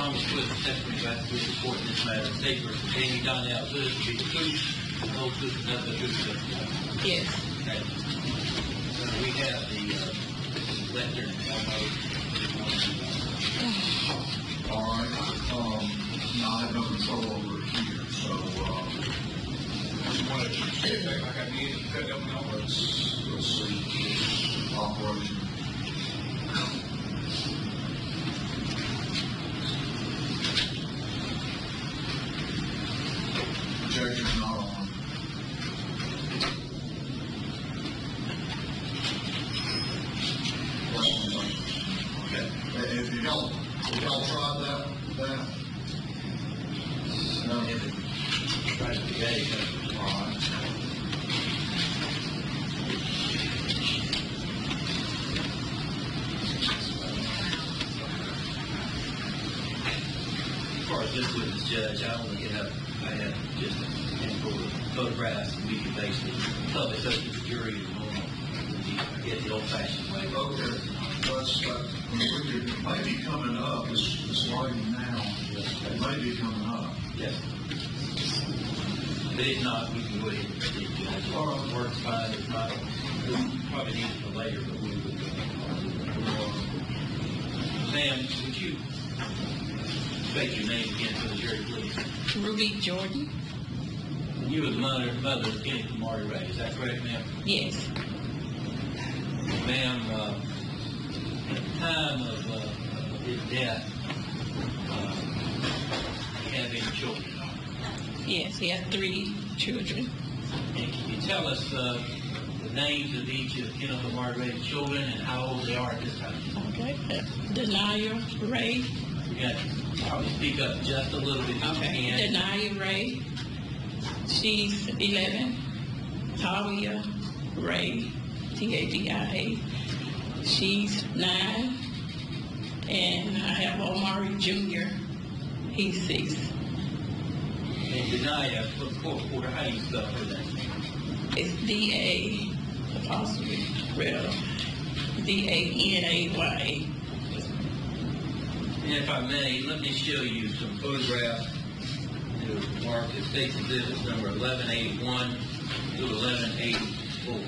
Thomas Swift, testimony about to report in this matter. State versus Amy Donnell Hood to be the truth, the whole truth, and nothing but the truth. Yes. Okay. We have the lectern almost. All right. Now I have no control over it here, so just wanted to check like I need to cut them out. Let's see. Operation. Objection not on. Okay. If y'all tried that. No, if it tries to be ready, All right. as far as this witness, Judge, I only have just a handful of photographs, and we can basically tell it's up to the jury and get the old-fashioned way. Okay. It may be coming up. It's lighting now. It may be coming up. Yes. But if not, we can go ahead and proceed, Judge. All right. Works fine. If not, we probably need it for later, but we would. Ma'am, would you state your name again for the jury, please? Ruby Jordan? You were the mother of Kenneth Omari Wray. Is that correct, ma'am? Yes. Ma'am, at the time of his death, he had any children? Yes, he has 3 children. And can you tell us the names of each of Kenneth Omari Ray's children and how old they are at this time? Okay. Denia Ray. You got to probably speak up just a little bit if you can. Denia Ray. She's 11. Talia Ray. Tadia. She's 9. And I have Omari Jr. He's 6. And Denia, for the court reporter, how do you spell her name? It's D-A, apostrophe, real, D-A-N-A-Y-A. And if I may, let me show you some photographs that are marked as State's Exhibits number 1181 to 1184.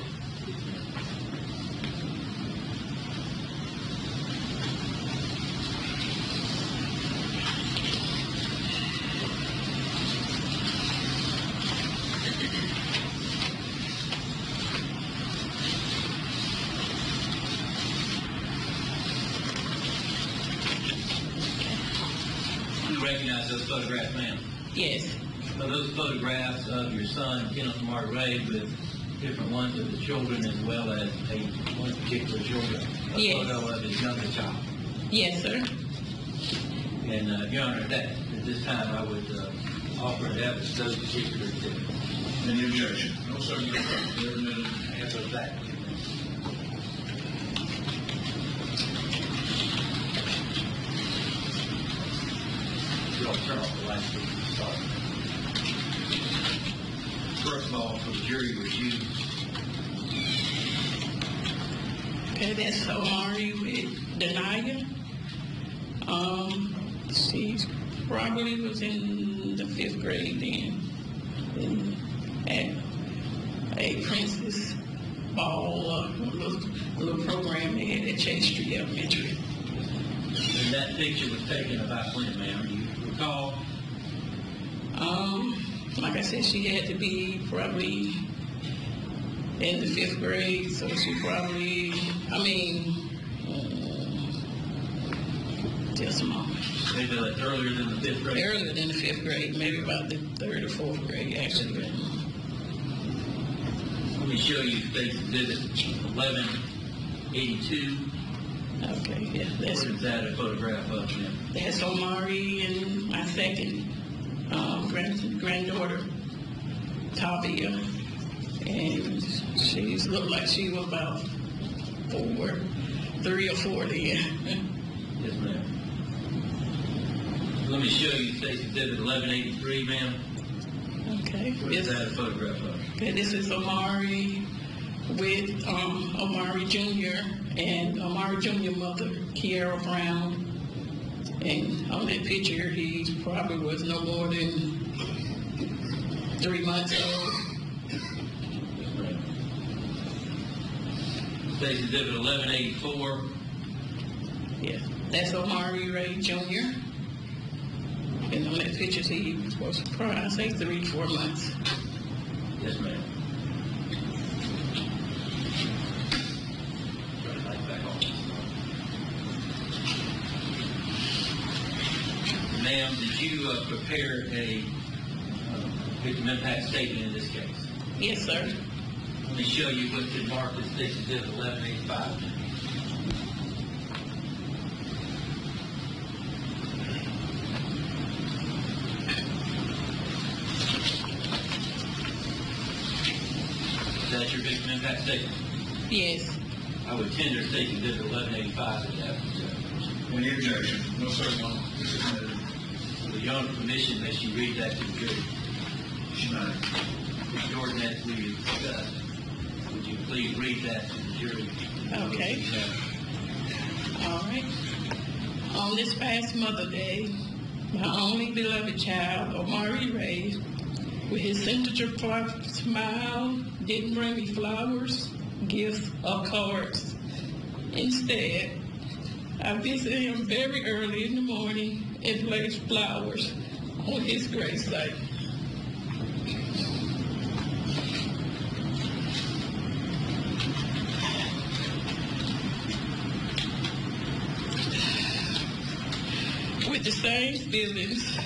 You recognize those photographs, ma'am? Yes, So those photographs of your son, Kenneth Omari Wray, with different ones of the children as well as one particular children, a Yes. photo of his younger child. yes, sir. And, Your Honor, at this time, I would offer to evidence those particular exhibits. Any objection? No, sir. Have those back. You'll turn off the lights so we can start. First of all, for the jury review, Okay, that's Omari with Denia. She probably was in the 5th grade then. At a Princess Ball, a little program they had at Chase Street Elementary. and that picture was taken about when, ma'am? Do you recall? Like I said, she had to be probably in the 5th grade, so she probably, just a moment. Maybe like earlier than the 5th grade? Earlier than the 5th grade, maybe about the 3rd or 4th grade, actually. Let me show you State's Exhibit 1182. Okay, yeah, What is that a photograph of, ma'am? that's Omari and my second granddaughter, Tavia, and she looked like she was about 3 or 4 then. Yes, ma'am. Let me show you State's Exhibit 1183, ma'am. Okay, What is that a photograph of? okay, this is Omari with Omari Jr. and Omari Jr. mother, Kiara Brown, And on that picture, he probably was no more than 3 months old. State's Exhibit 1184. Yeah, that's Omari Wray Jr. And on that picture, he was probably, I say 3 to 4 months. Yes, ma'am. Turn the light back on. Ma'am, did you prepare a victim impact statement in this case? Yes, sir. Let me show you what's been marked as State's Exhibit 1185. Is that your victim impact statement? Yes. I would tender State's Exhibit 1185 at that. Any objection? No, sir, no. This is submitted. With your own permission, that you read that to the jury. She may. Ms. Jordan, as we discussed, would you please read that to the jury? Okay. All right. On this past Mother's Day, my only beloved child, Omari Wray, with his signature smile, didn't bring me flowers, gifts, or cards. Instead, I visited him very early in the morning and placed flowers on his gravesite. With the same feelings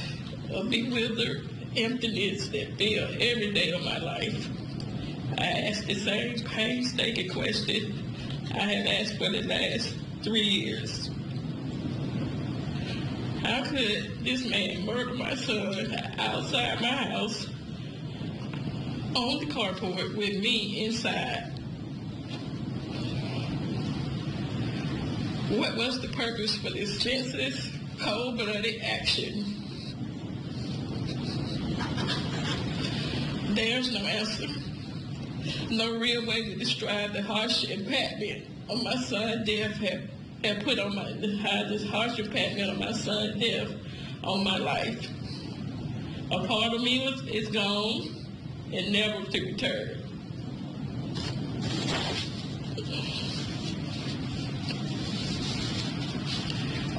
of bewildered emptiness that fill every day of my life, I asked the same painstaking question I have asked for the last 3 years. How could this man murder my son outside my house on the carport with me inside? What was the purpose for this senseless, cold-blooded action? There's no answer. No real way to describe the harsh impact on my son's death have put on this harsh impact on my son's death on my life. A part of me is gone and never to return.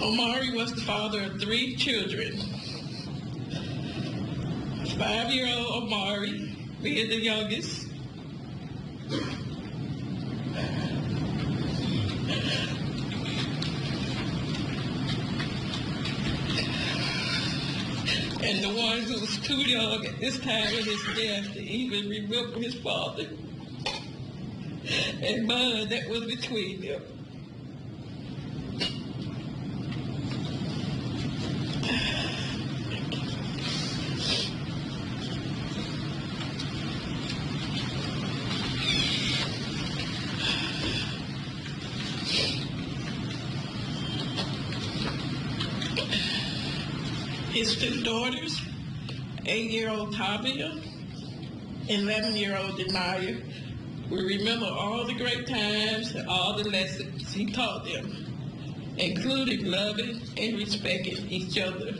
Omari was the father of 3 children. 5-year-old Omari, being the youngest. And the one who was too young at this time of his death to even remember his father. And blood that was between them. His 2 daughters, 8-year-old Tavia, 11-year-old Denaya, will remember all the great times and all the lessons he taught them, including loving and respecting each other.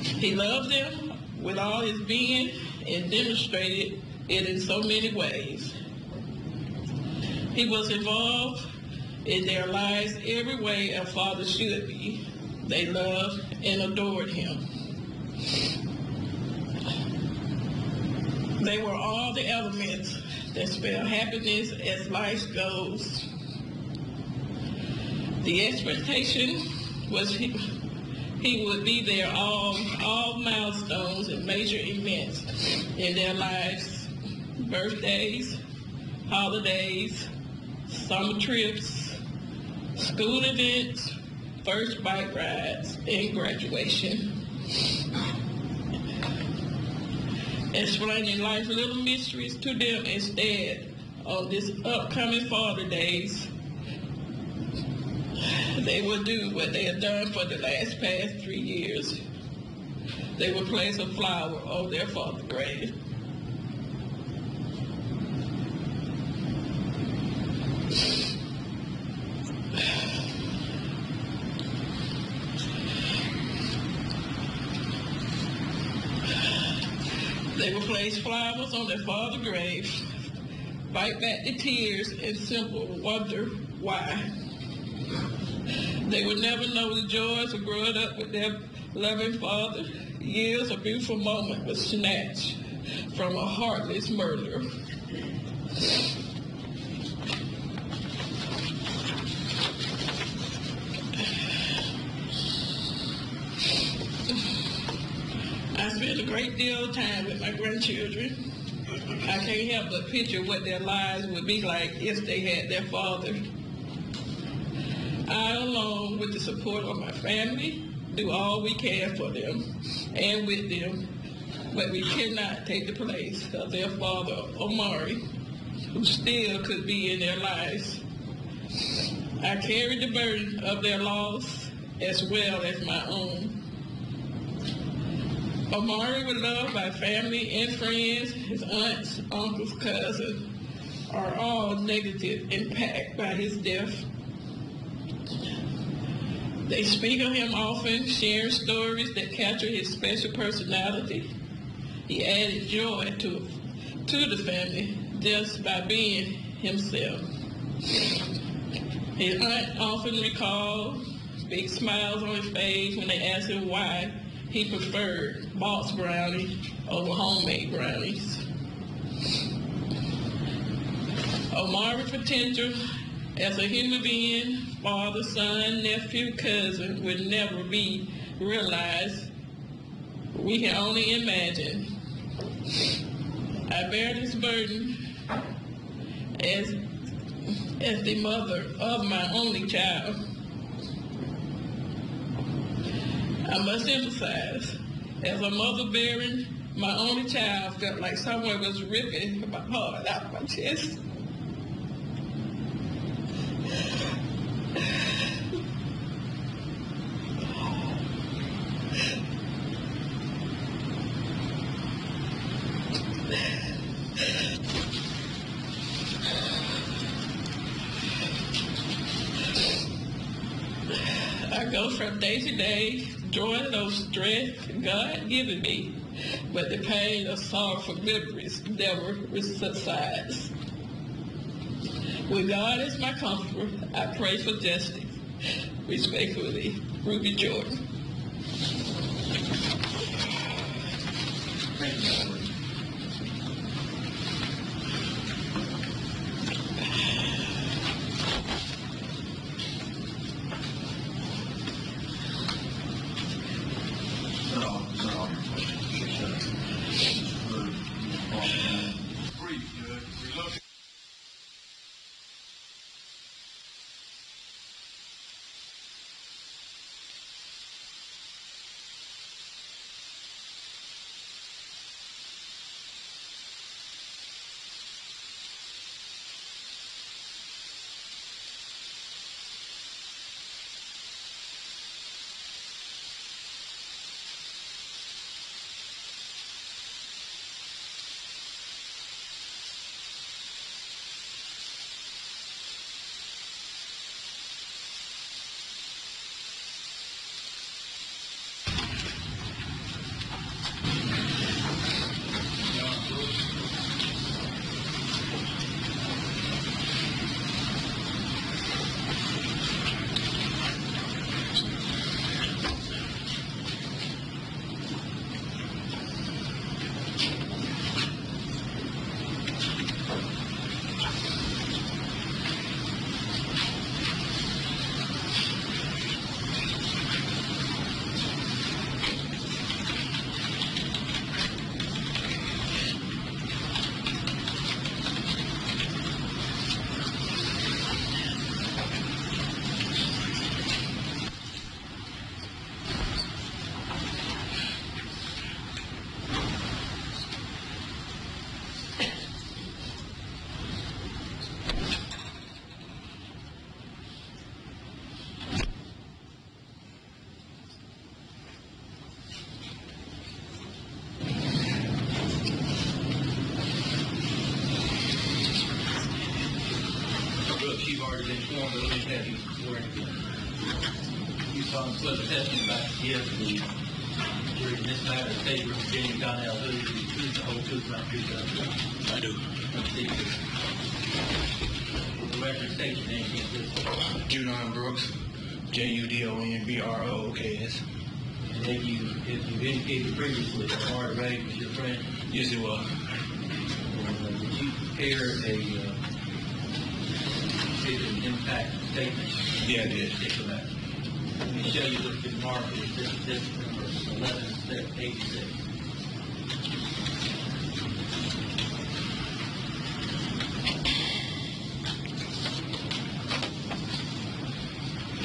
He loved them with all his being and demonstrated it in so many ways. He was involved in their lives every way a father should be. They loved and adored him. They were all the elements that spell happiness as life goes. The expectation was he would be there all milestones and major events in their lives, birthdays, holidays, summer trips, school events, first bike rides, and graduation. Explaining life's little mysteries to them instead on this upcoming Father Days. They will do what they have done for the past 3 years. They will place a flower on their father's grave. They would place flowers on their father's grave, fight back the tears, and simply wonder why. They would never know the joys of growing up with their loving father. Years of beautiful moments were snatched from a heartless murderer. I spend a great deal of time with my grandchildren. I can't help but picture what their lives would be like if they had their father. I, along with the support of my family, do all we can for them and with them, but we cannot take the place of their father, Omari, who still could be in their lives. I carry the burden of their loss as well as my own. Omari was loved by family and friends. His aunts, uncles, cousins are all negative impacted by his death. They speak of him often, sharing stories that capture his special personality. He added joy to the family just by being himself. His aunt often recalled big smiles on his face when they asked him why he preferred box brownie over homemade brownies. Omari's potential as a human being, father, son, nephew, cousin, would never be realized. We can only imagine. I bear this burden as the mother of my only child. I must emphasize, as a mother bearing my only child, felt like someone was ripping my heart out of my chest. I go from day to day, drawing those strength God given me, but the pain of sorrowful memories never subsides. When God is my comforter, I pray for justice. Respectfully, Ruby Jordan. Thank you, Howard. You've already been informed, but let me have you swear again. You saw him put a testing back here. During this matter, state representing Donnell, who's the whole truth, not truth? I do. The record states your name, please. Judon Brooks, JUDONBROOKS. And if you indicated previously that Omari Wray was your friend, Yes, it was. did you prepare a victim impact statement? Yeah, I did. Particular. Let me show you what's been marked as this number 1186.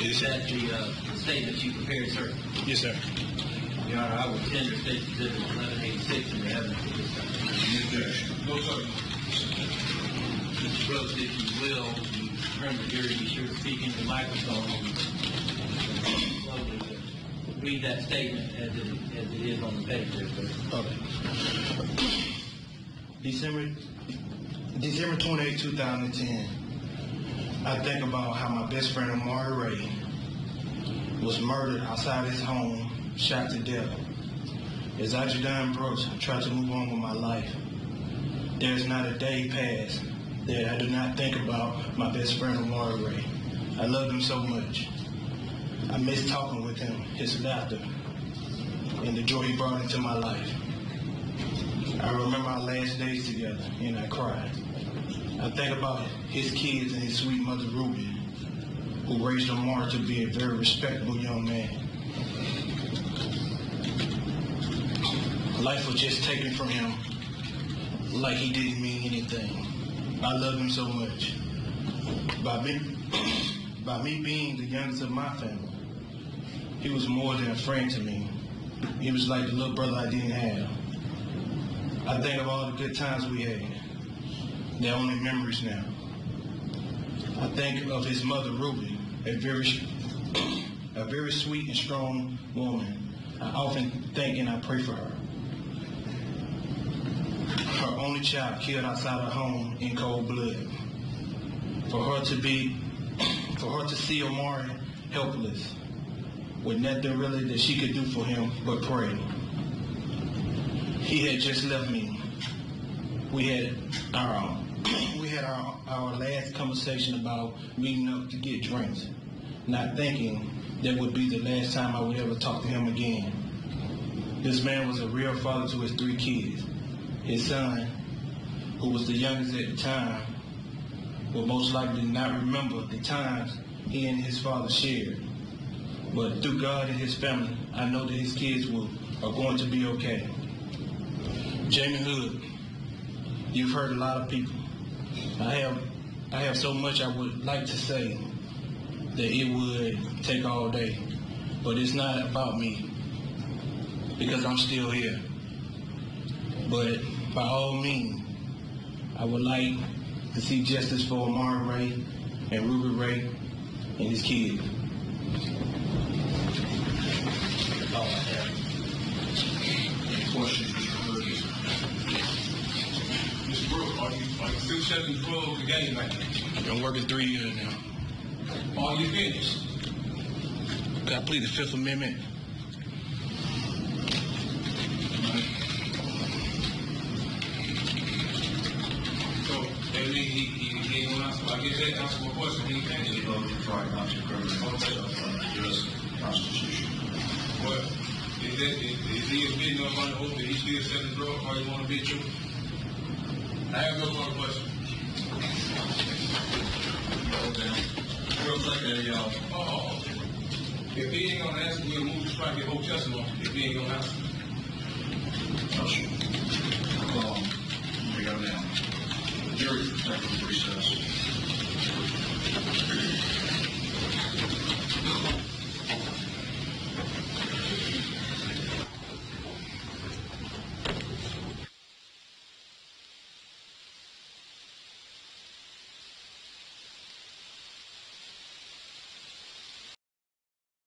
Is that the statement you prepared, sir? Yes, sir. Your Honor, I would tender State Exhibit 1186 in the evidence for this time. No, sir. Mr. Brooks, if you will, you turn the jury, be sure to speak into the microphone and slowly read that statement as it is on the paper. Okay. December 28, 2010. I think about how my best friend Omari Wray was murdered outside his home, shot to death. As I, Judon Brooks, try to move on with my life, there's not a day passed that I do not think about my best friend Omari Wray. I love him so much. I miss talking with him, his laughter, and the joy he brought into my life. I remember our last days together, and I cried. I think about his kids and his sweet mother, Ruby, who raised Omari to be a very respectable young man. Life was just taken from him like he didn't mean anything. I love him so much. By me being the youngest of my family, he was more than a friend to me. He was like the little brother I didn't have. I think of all the good times we had. They're only memories now. I think of his mother, Ruby, a very sweet and strong woman. I often think and I pray for her. Her only child killed outside her home in cold blood. For her to see Omari helpless, with nothing really that she could do for him but pray. He had just left me. We had our last conversation about meeting up to get drinks, not thinking that would be the last time I would ever talk to him again. This man was a real father to his 3 kids. His son, who was the youngest at the time, will most likely not remember the times he and his father shared. But through God and his family, I know that his kids are going to be okay. Jamie Hood, you've heard a lot of people. I have so much I would like to say that it would take all day, but it's not about me because I'm still here. But by all means, I would like to see justice for Omari Wray and Ruby Wray and his kids. That's all I have. Any questions, Mr. Hood? Mr. Brooks, are you still selling drugs to gang members? I'm working 3 years now. Are you finished? I plead the 5th Amendment. So, that means he ain't gonna answer. I guess that answers my question. He can't. That's right, not to criminal U.S. Constitution. But is he admitting up on the oath that he still selling drugs, or you want to be true? I have no more questions. Real quick there, y'all. If he ain't gonna answer, we'll move to strike your whole testimony. If he ain't gonna answer. We go now. The jury's protected recess.